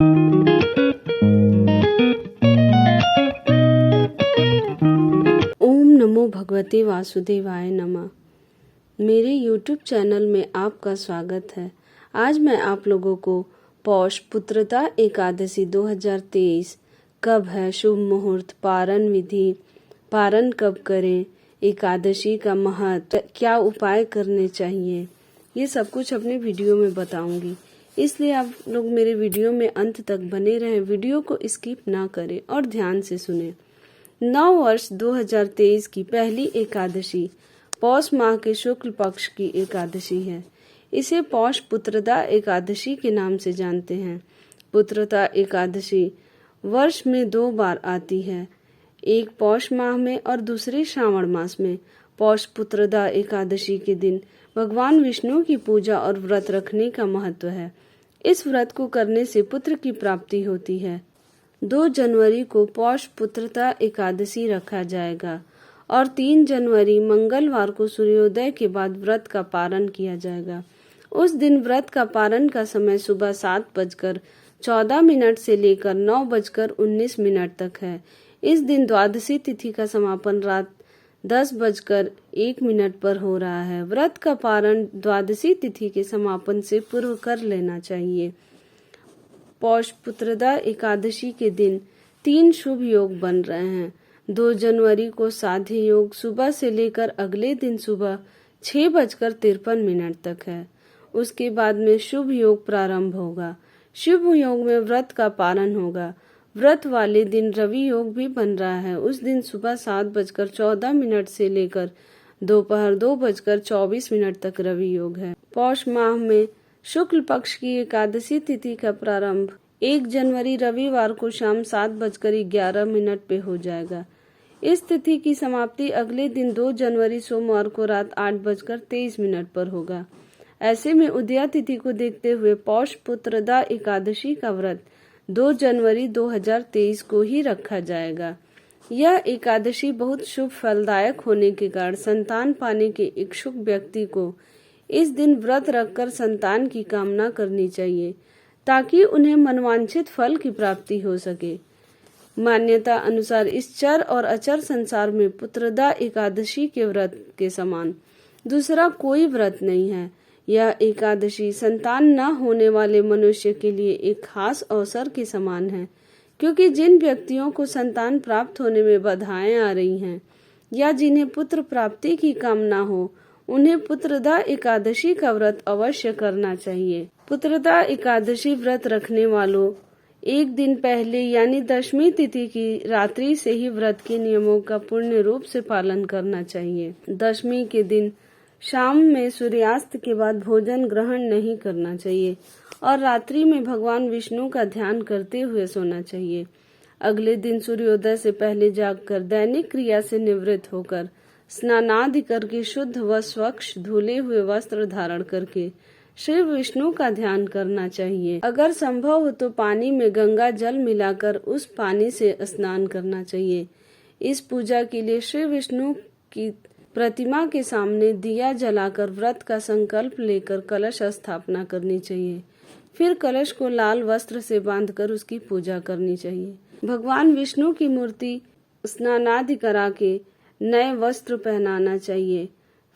ओम नमो भगवते वासुदेवाय नमः। मेरे YouTube चैनल में आपका स्वागत है। आज मैं आप लोगों को पौष पुत्रदा एकादशी 2023 कब है, शुभ मुहूर्त, पारण विधि, पारण कब करें, एकादशी का महत्व, क्या उपाय करने चाहिए, ये सब कुछ अपने वीडियो में बताऊंगी। इसलिए आप लोग मेरे वीडियो में अंत तक बने रहें, वीडियो को स्किप ना करें और ध्यान से सुनें। नव वर्ष 2023 की पहली एकादशी पौष माह के शुक्ल पक्ष की एकादशी है। इसे पौष पुत्रदा एकादशी के नाम से जानते हैं। पुत्रदा एकादशी वर्ष में 2 बार आती है, एक पौष माह में और दूसरे श्रावण मास में। पौष पुत्रदा एकादशी के दिन भगवान विष्णु की पूजा और व्रत रखने का महत्व है। इस व्रत को करने से पुत्र की प्राप्ति होती है। 2 जनवरी को पौष पुत्रदा एकादशी रखा जाएगा और 3 जनवरी मंगलवार को सूर्योदय के बाद व्रत का पारण किया जाएगा। उस दिन व्रत का पारण का समय सुबह 7:14 से लेकर 9:19 तक है। इस दिन द्वादशी तिथि का समापन रात 10:01 पर हो रहा है। व्रत का पारण द्वादशी तिथि के समापन से पूर्व कर लेना चाहिए। पौष पुत्रदा एकादशी के दिन 3 शुभ योग बन रहे हैं। 2 जनवरी को साध्य योग सुबह से लेकर अगले दिन सुबह 6:53 तक है। उसके बाद में शुभ योग प्रारंभ होगा। शुभ योग में व्रत का पारण होगा। व्रत वाले दिन रवि योग भी बन रहा है। उस दिन सुबह 7:14 से लेकर दोपहर 2:24 तक रवि योग है। पौष माह में शुक्ल पक्ष की एकादशी तिथि का प्रारंभ 1 जनवरी रविवार को शाम 7:11 पे हो जाएगा। इस तिथि की समाप्ति अगले दिन 2 जनवरी सोमवार को रात 8:23 पर होगा। ऐसे में उदया तिथि को देखते हुए पौष पुत्रदा एकादशी का व्रत 2 जनवरी 2023 को ही रखा जाएगा। यह एकादशी बहुत शुभ फलदायक होने के कारण संतान पाने के इच्छुक व्यक्ति को इस दिन व्रत रखकर संतान की कामना करनी चाहिए ताकि उन्हें मनवांछित फल की प्राप्ति हो सके। मान्यता अनुसार इस चर और अचर संसार में पुत्रदा एकादशी के व्रत के समान दूसरा कोई व्रत नहीं है। यह एकादशी संतान न होने वाले मनुष्य के लिए एक खास अवसर के समान है, क्योंकि जिन व्यक्तियों को संतान प्राप्त होने में बाधाएं आ रही हैं या जिन्हें पुत्र प्राप्ति की कामना हो, उन्हें पुत्रदा एकादशी का व्रत अवश्य करना चाहिए। पुत्रदा एकादशी व्रत रखने वालों एक दिन पहले यानी दशमी तिथि की रात्रि से ही व्रत के नियमों का पूर्ण रूप से पालन करना चाहिए। दशमी के दिन शाम में सूर्यास्त के बाद भोजन ग्रहण नहीं करना चाहिए और रात्रि में भगवान विष्णु का ध्यान करते हुए सोना चाहिए। अगले दिन सूर्योदय से पहले जागकर दैनिक क्रिया से निवृत्त होकर स्नानादि करके शुद्ध व स्वच्छ धुले हुए वस्त्र धारण करके श्री विष्णु का ध्यान करना चाहिए। अगर संभव हो तो पानी में गंगा जल मिलाकर उस पानी से स्नान करना चाहिए। इस पूजा के लिए श्री विष्णु की प्रतिमा के सामने दिया जलाकर व्रत का संकल्प लेकर कलश स्थापना करनी चाहिए। फिर कलश को लाल वस्त्र से बांधकर उसकी पूजा करनी चाहिए। भगवान विष्णु की मूर्ति स्नानादि करा के नए वस्त्र पहनाना चाहिए।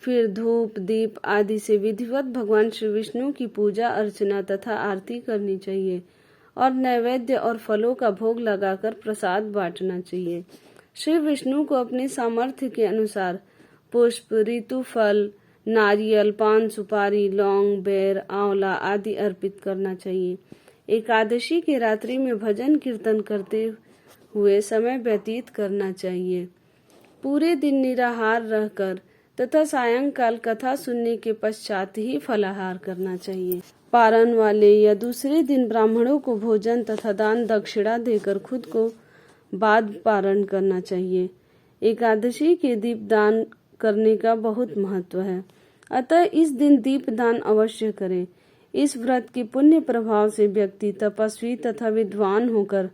फिर धूप दीप आदि से विधिवत भगवान श्री विष्णु की पूजा अर्चना तथा आरती करनी चाहिए और नैवेद्य और फलों का भोग लगाकर प्रसाद बांटना चाहिए। श्री विष्णु को अपने सामर्थ्य के अनुसार पुष्प, ऋतु फल, नारियल, पान सुपारी, लौंग, बेर, आंवला आदि अर्पित करना चाहिए। एकादशी के रात्रि में भजन कीर्तन करते हुए समय व्यतीत करना चाहिए। पूरे दिन निराहार रहकर तथा सायंकाल कथा सुनने के पश्चात ही फलाहार करना चाहिए। पारण वाले या दूसरे दिन ब्राह्मणों को भोजन तथा दान दक्षिणा देकर खुद को बाद पारण करना चाहिए। एकादशी के दीप दान करने का बहुत महत्व है, अतः इस दिन दीप दान अवश्य करें। इस व्रत के पुण्य प्रभाव से व्यक्ति तपस्वी तथा विद्वान होकर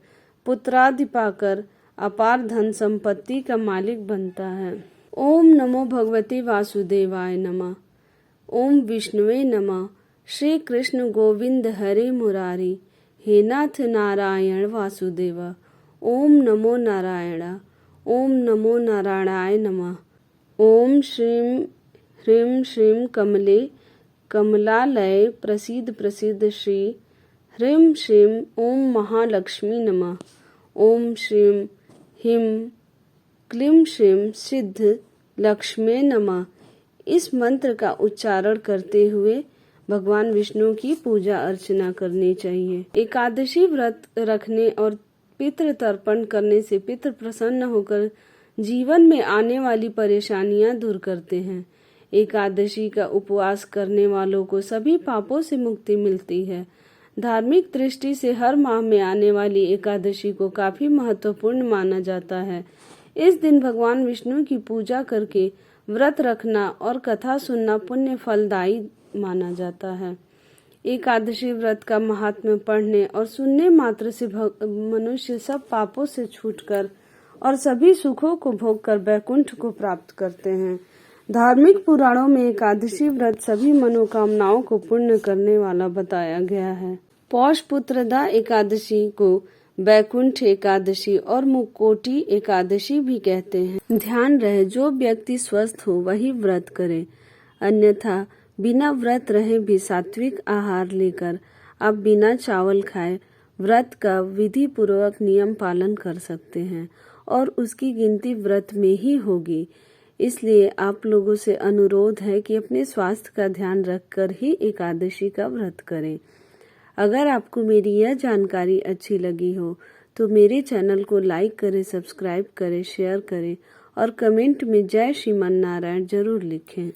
पुत्रादि पाकर अपार धन संपत्ति का मालिक बनता है। ओम नमो भगवते वासुदेवाय नमः। ओम विष्णुवे नमः। श्री कृष्ण गोविंद हरे मुरारी। हे नाथ नारायण वासुदेव। ओम नमो नारायण। ओम नमो नारायणाय नमः। ओम श्रीं ह्रीं श्रीं कमले कमलालय प्रसीद प्रसीद श्री ह्रीं श्रीं ओम महालक्ष्मी नमः। ओम श्रीं ह्रीं क्लीं श्रीं सिद्ध लक्ष्मे नमः। इस मंत्र का उच्चारण करते हुए भगवान विष्णु की पूजा अर्चना करनी चाहिए। एकादशी व्रत रखने और पितृ तर्पण करने से पितृ प्रसन्न होकर जीवन में आने वाली परेशानियां दूर करते हैं। एकादशी का उपवास करने वालों को सभी पापों से मुक्ति मिलती है। धार्मिक दृष्टि से हर माह में आने वाली एकादशी को काफी महत्वपूर्ण माना जाता है। इस दिन भगवान विष्णु की पूजा करके व्रत रखना और कथा सुनना पुण्य फलदायी माना जाता है। एकादशी व्रत का महात्म्य पढ़ने और सुनने मात्र से मनुष्य सब पापों से छूटकर और सभी सुखों को भोगकर वैकुंठ को प्राप्त करते हैं। धार्मिक पुराणों में एकादशी व्रत सभी मनोकामनाओं को पूर्ण करने वाला बताया गया है। पौष पुत्रदा एकादशी को वैकुंठ एकादशी और मुक्कोटी एकादशी भी कहते हैं। ध्यान रहे, जो व्यक्ति स्वस्थ हो वही व्रत करे, अन्यथा बिना व्रत रहे भी सात्विक आहार लेकर आप बिना चावल खाए व्रत का विधि पूर्वक नियम पालन कर सकते हैं और उसकी गिनती व्रत में ही होगी। इसलिए आप लोगों से अनुरोध है कि अपने स्वास्थ्य का ध्यान रखकर ही एकादशी का व्रत करें। अगर आपको मेरी यह जानकारी अच्छी लगी हो तो मेरे चैनल को लाइक करें, सब्सक्राइब करें, शेयर करें और कमेंट में जय श्रीमन नारायण जरूर लिखें।